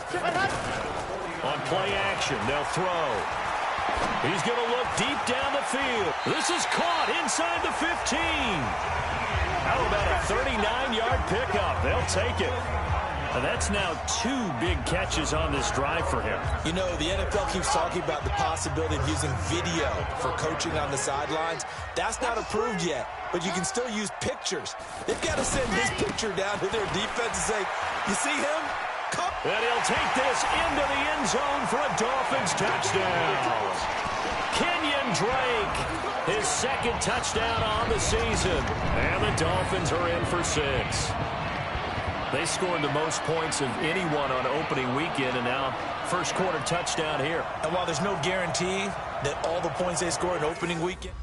On play action, they'll throw. He's going to look deep down the field. This is caught inside the 15. How about a 39-yard pickup? They'll take it. And that's now 2 big catches on this drive for him. You know, the NFL keeps talking about the possibility of using video for coaching on the sidelines. That's not approved yet, but you can still use pictures. They've got to send this picture down to their defense and say, you see him? Come. And he'll take this into the end zone for a Dolphins touchdown. Kenyon Drake, his second touchdown on the season. And the Dolphins are in for 6. They scored the most points of anyone on opening weekend, and now first quarter touchdown here. And while there's no guarantee that all the points they score in opening weekend,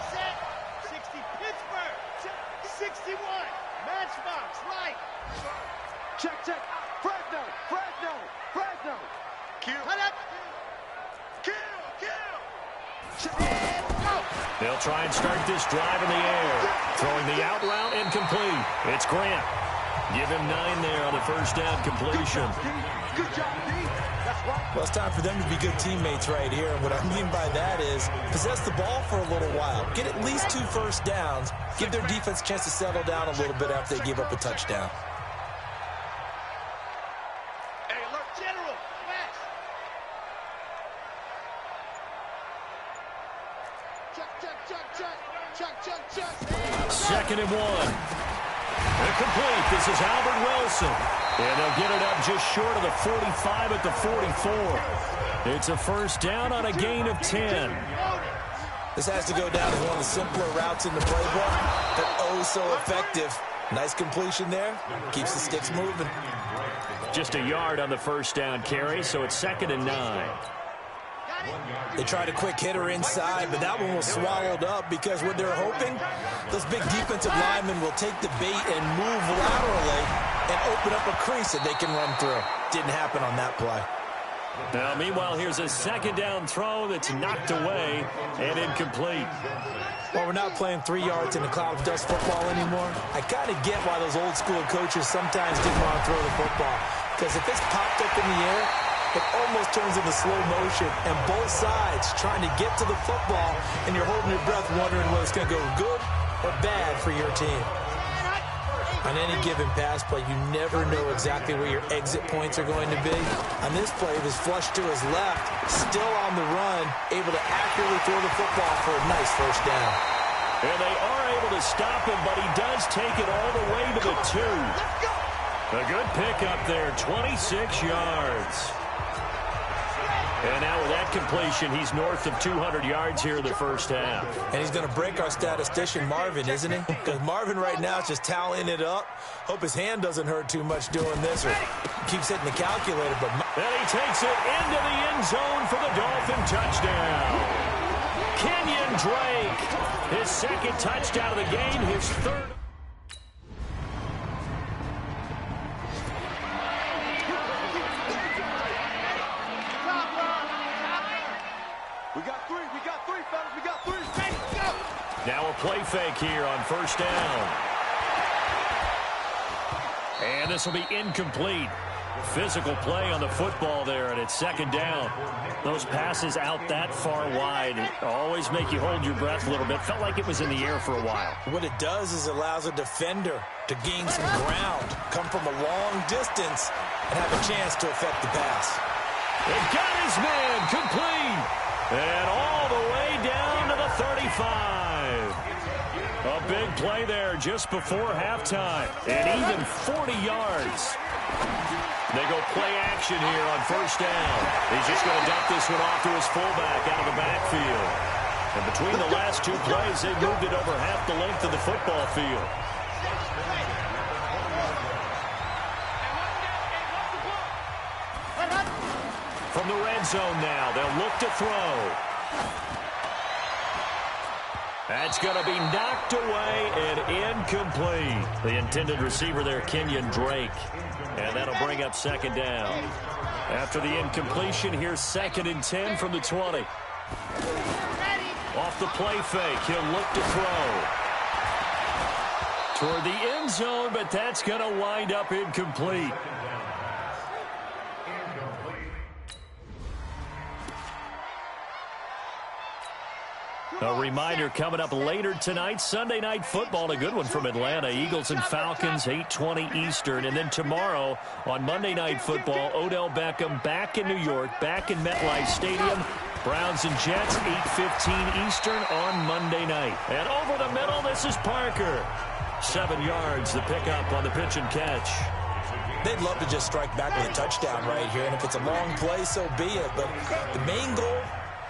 set 60 Pittsburgh 61 Matchbox right. Check Fresno kill They'll try and start this drive in the air. Throwing the out route incomplete. It's Grant. Give him 9 there on the first down completion. Good job, D. That's right. well, it's time for them to be good teammates right here. And what I mean by that is possess the ball for a little while. Get at least 2 first downs. Give their defense a chance to settle down a little bit after they give up a touchdown. Hey, alert, General. Max. Check. 2nd and 1. Incomplete. This is Albert Wilson. And they'll get it up just short of the 45 at the 44. It's a first down on a gain of 10. This has to go down as one of the simpler routes in the playbook, but oh so effective. Nice completion there. Keeps the sticks moving. Just a yard on the first down carry, so it's 2nd and 9. They tried a quick hitter inside, but that one was swallowed up because what they're hoping, those big defensive linemen will take the bait and move laterally and open up a crease that they can run through. Didn't happen on that play. Now, meanwhile, here's a 2nd down throw that's knocked away and incomplete. Well, we're not playing 3 yards in a cloud of dust football anymore. I kind of get why those old school coaches sometimes didn't want to throw the football. Because if it's popped up in the air, it almost turns into slow motion, and both sides trying to get to the football, and you're holding your breath wondering whether it's going to go good or bad for your team. On any given pass play, you never know exactly where your exit points are going to be. On this play, it was flushed to his left, still on the run, able to accurately throw the football for a nice first down. And they are able to stop him, but he does take it all the way to the 2. A good pickup there, 26 yards. And now with that completion, he's north of 200 yards here in the first half. And he's going to break our statistician, Marvin, isn't he? Because Marvin right now is just tallying it up. Hope his hand doesn't hurt too much doing this or keeps hitting the calculator. But and he takes it into the end zone for the Dolphin touchdown. Kenyon Drake, his 2nd touchdown of the game, his 3rd. We got 3, go! Now a play fake here on first down. And this will be incomplete. Physical play on the football there, and it's 2nd down. Those passes out that far wide always make you hold your breath a little bit. Felt like it was in the air for a while. What it does is allows a defender to gain some ground, come from a long distance, and have a chance to affect the pass. It got his man complete. And all the way down to the 35. A big play there just before halftime. And even 40 yards. They go play action here on first down. He's just going to dump this one off to his fullback out of the backfield. And between the last 2 plays, they moved it over half the length of the football field. From the red zone now, they'll look to throw. That's going to be knocked away and incomplete. The intended receiver there, Kenyon Drake. And that'll bring up 2nd down. After the incompletion, here's 2nd and 10 from the 20. Off the play fake, he'll look to throw. toward the end zone, but that's going to wind up incomplete. A reminder coming up later tonight, Sunday Night Football, a good one from Atlanta. Eagles and Falcons, 8:20 Eastern. And then tomorrow on Monday Night Football, Odell Beckham back in New York, back in MetLife Stadium. Browns and Jets, 8:15 Eastern on Monday night. And over the middle, this is Parker. 7 yards, the pickup on the pitch and catch. They'd love to just strike back with a touchdown right here. And if it's a long play, so be it. But the main goal,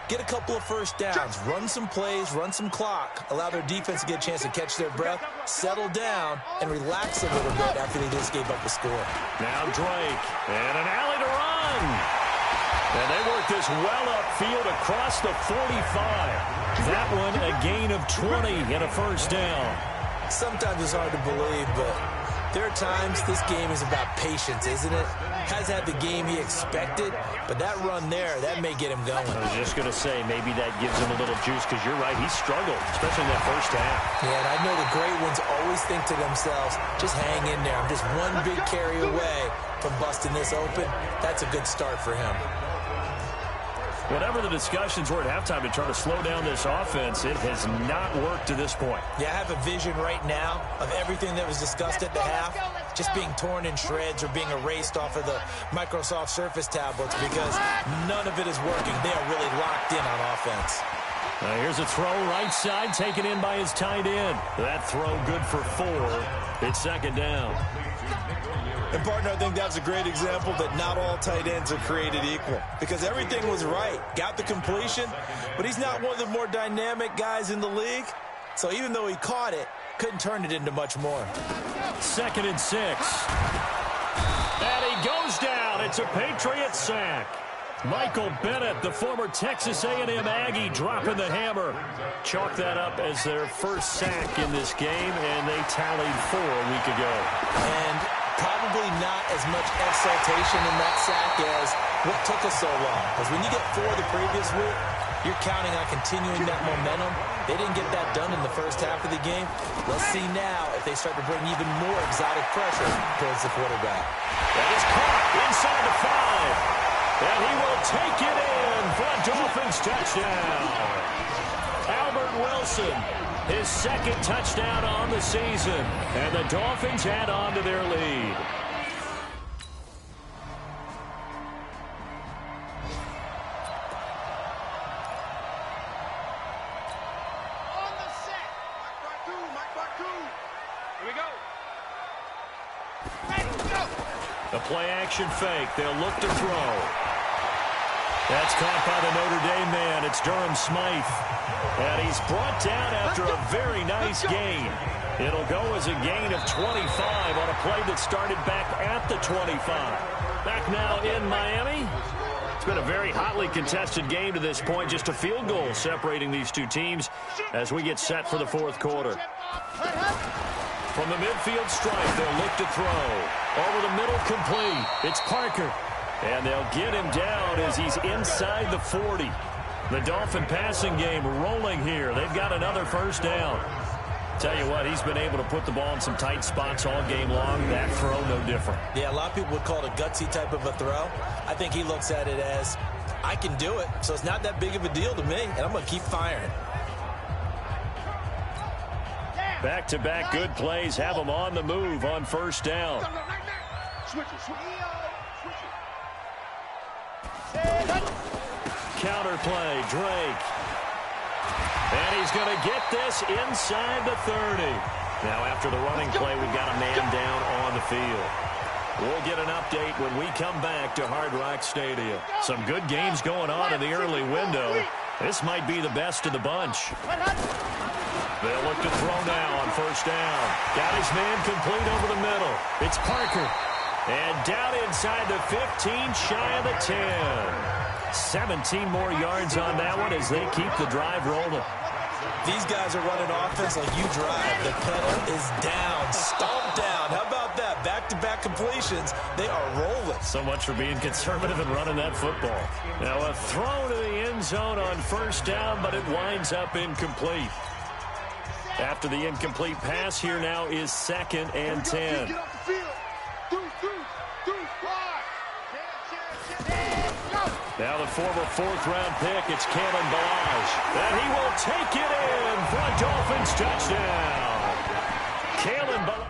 get a couple of first downs, run some plays, run some clock, allow their defense to get a chance to catch their breath, settle down, and relax a little bit after they just gave up a score. Now Drake, and an alley to run. And they work this well upfield across the 45. That one a gain of 20 and a first down. Sometimes it's hard to believe, but there are times this game is about patience, isn't it? Has had the game he expected, but that run there, that may get him going. I was just going to say, maybe that gives him a little juice, because you're right, he struggled, especially in that first half. Yeah, and I know the great ones always think to themselves, just hang in there. I'm just one big carry away from busting this open. That's a good start for him. Whatever the discussions were at halftime to try to slow down this offense, it has not worked to this point. Yeah, I have a vision right now of everything that was discussed at the half just being torn in shreds or being erased off of the Microsoft Surface tablets, because none of it is working. They are really locked in on offense. Here's a throw right side, taken in by his tight end. That throw good for 4. It's second down. And, partner, I think that's a great example that not all tight ends are created equal, because everything was right. Got the completion, but he's not one of the more dynamic guys in the league. So even though he caught it, couldn't turn it into much more. 2nd and 6. And he goes down. It's a Patriot sack. Michael Bennett, the former Texas A&M Aggie, dropping the hammer. Chalk that up as their first sack in this game, and they tallied 4 a week ago. And probably not as much exultation in that sack as what took us so long. Because when you get 4 the previous week, you're counting on continuing that momentum. They didn't get that done in the first half of the game. Let's see now if they start to bring even more exotic pressure towards the quarterback. That is caught inside the 5. And he will take it in for a Dolphins touchdown. Albert Wilson, his 2nd touchdown on the season. And the Dolphins add on to their lead. On the set. Mike Bartu. Here we go. Let's go. The play-action fake. They'll look to throw. That's caught by the Notre Dame man. It's Durham Smythe. And he's brought down after a very nice gain. It'll go as a gain of 25 on a play that started back at the 25. Back now in Miami. It's been a very hotly contested game to this point. Just a field goal separating these two teams as we get set for the 4th quarter. From the midfield stripe, they'll look to throw. Over the middle, complete. It's Parker. And they'll get him down as he's inside the 40. The Dolphin passing game rolling here. They've got another first down. Tell you what, he's been able to put the ball in some tight spots all game long. That throw, no different. Yeah, a lot of people would call it a gutsy type of a throw. I think he looks at it as, I can do it, so it's not that big of a deal to me, and I'm going to keep firing. Back-to-back good plays have them on the move on first down. Switch it. Counter play, Drake. And he's going to get this inside the 30. Now after the running play, we've got a man down on the field. We'll get an update when we come back to Hard Rock Stadium. Some good games going on in the early window. This might be the best of the bunch. They'll look to throw now on first down. Got his man complete over the middle. It's Parker. And down inside the 15, shy of the 10. 17 more yards on that one as they keep the drive rolling. These guys are running offense like you drive. The pedal is down, stomped down. How about that? Back-to-back completions. They are rolling. So much for being conservative and running that football. Now a throw to the end zone on first down, but it winds up incomplete. After the incomplete pass, here now is 2nd and 10. Get off the field. Through, wide. Now the former 4th-round pick, it's Kalen Ballage. And he will take it in for a Dolphins touchdown. Kalen Ballage.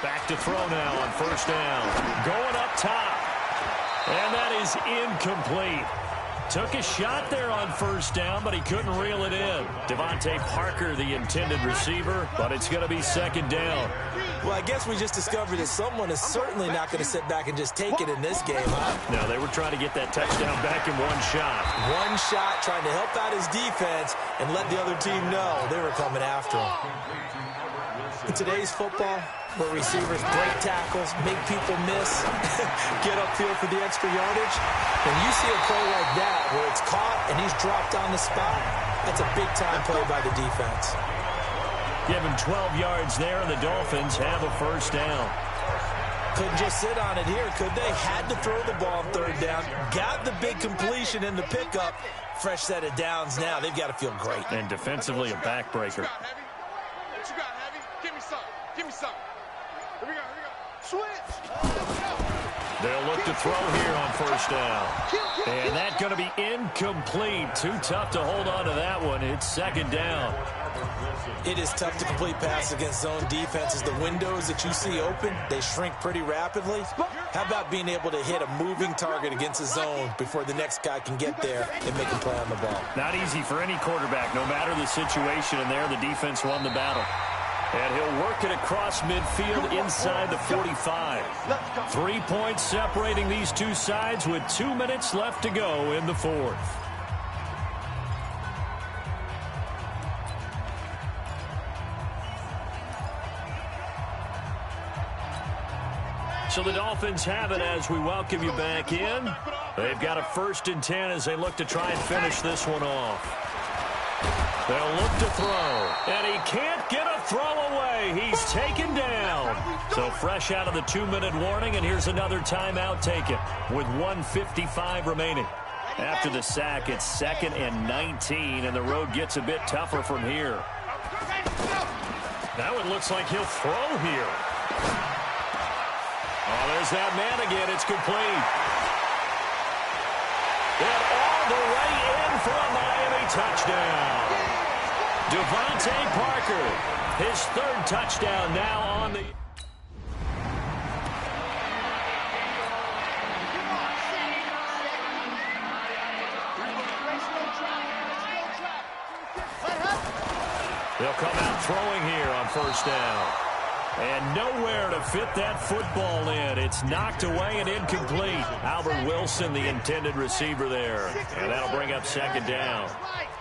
Back to throw now on 1st down. Going up top. And that is incomplete. Took a shot there on 1st down, but he couldn't reel it in. Devontae Parker, the intended receiver, but it's going to be 2nd down. Well, I guess we just discovered that someone is certainly not going to sit back and just take it in this game, huh? No, they were trying to get that touchdown back in one shot. One shot, trying to help out his defense and let the other team know they were coming after him. In today's football, where receivers break tackles, make people miss, get upfield for the extra yardage, when you see a play like that where it's caught and he's dropped on the spot, that's a big-time play by the defense. Give him 12 yards there, and the Dolphins have a 1st down. Couldn't just sit on it here, could they? Had to throw the ball on 3rd down. Got the big completion in the pickup. Fresh set of downs now. They've got to feel great. And defensively, a backbreaker. What you got, Heavy? Give me some. Here we go. Switch. They'll look to throw here on 1st down. And that's going to be incomplete. Too tough to hold on to that one. It's 2nd down. It is tough to complete pass against zone defenses. The windows that you see open, they shrink pretty rapidly. How about being able to hit a moving target against a zone before the next guy can get there and make a play on the ball? Not easy for any quarterback, no matter the situation. And there, the defense won the battle. And he'll work it across midfield inside the 45. 3 points separating these two sides with 2 minutes left to go in the 4th. So the Dolphins have it as we welcome you back in. They've got a 1st and 10 as they look to try and finish this one off. They'll look to throw, and he can't get a throw away. He's taken down. So fresh out of the 2-minute warning, and here's another timeout taken with 1:55 remaining. After the sack, it's 2nd and 19, and the road gets a bit tougher from here. Now it looks like he'll throw here. Oh, there's that man again. It's complete. And all the way in for a Miami touchdown. Devontae Parker, his 3rd touchdown now on the... They'll come out throwing here on 1st down. And nowhere to fit that football in. It's knocked away and incomplete. Albert Wilson, the intended receiver there. And that'll bring up 2nd down.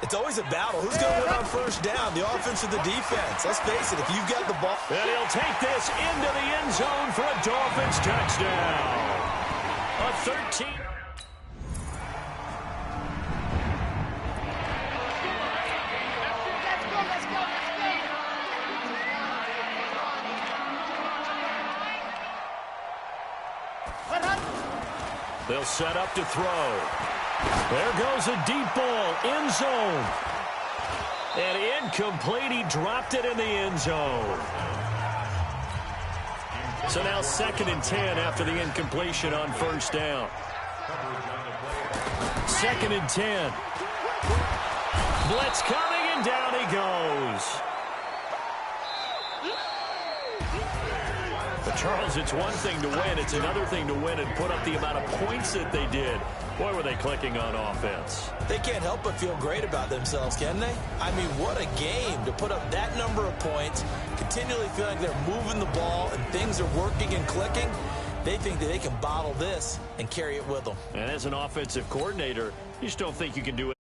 It's always a battle. Who's going to win on 1st down, the offense or the defense? Let's face it, if you've got the ball. And he'll take this into the end zone for a Dolphins touchdown. A 13. They'll set up to throw. There goes a deep ball, end zone. And incomplete, he dropped it in the end zone. So now 2nd and 10 after the incompletion on 1st down. 2nd and 10. Blitz coming, and down he goes. But Charles, it's one thing to win. It's another thing to win and put up the amount of points that they did. Boy, were they clicking on offense. They can't help but feel great about themselves, can they? I mean, what a game to put up that number of points, continually feel like they're moving the ball and things are working and clicking. They think that they can bottle this and carry it with them. And as an offensive coordinator, you just don't think you can do it.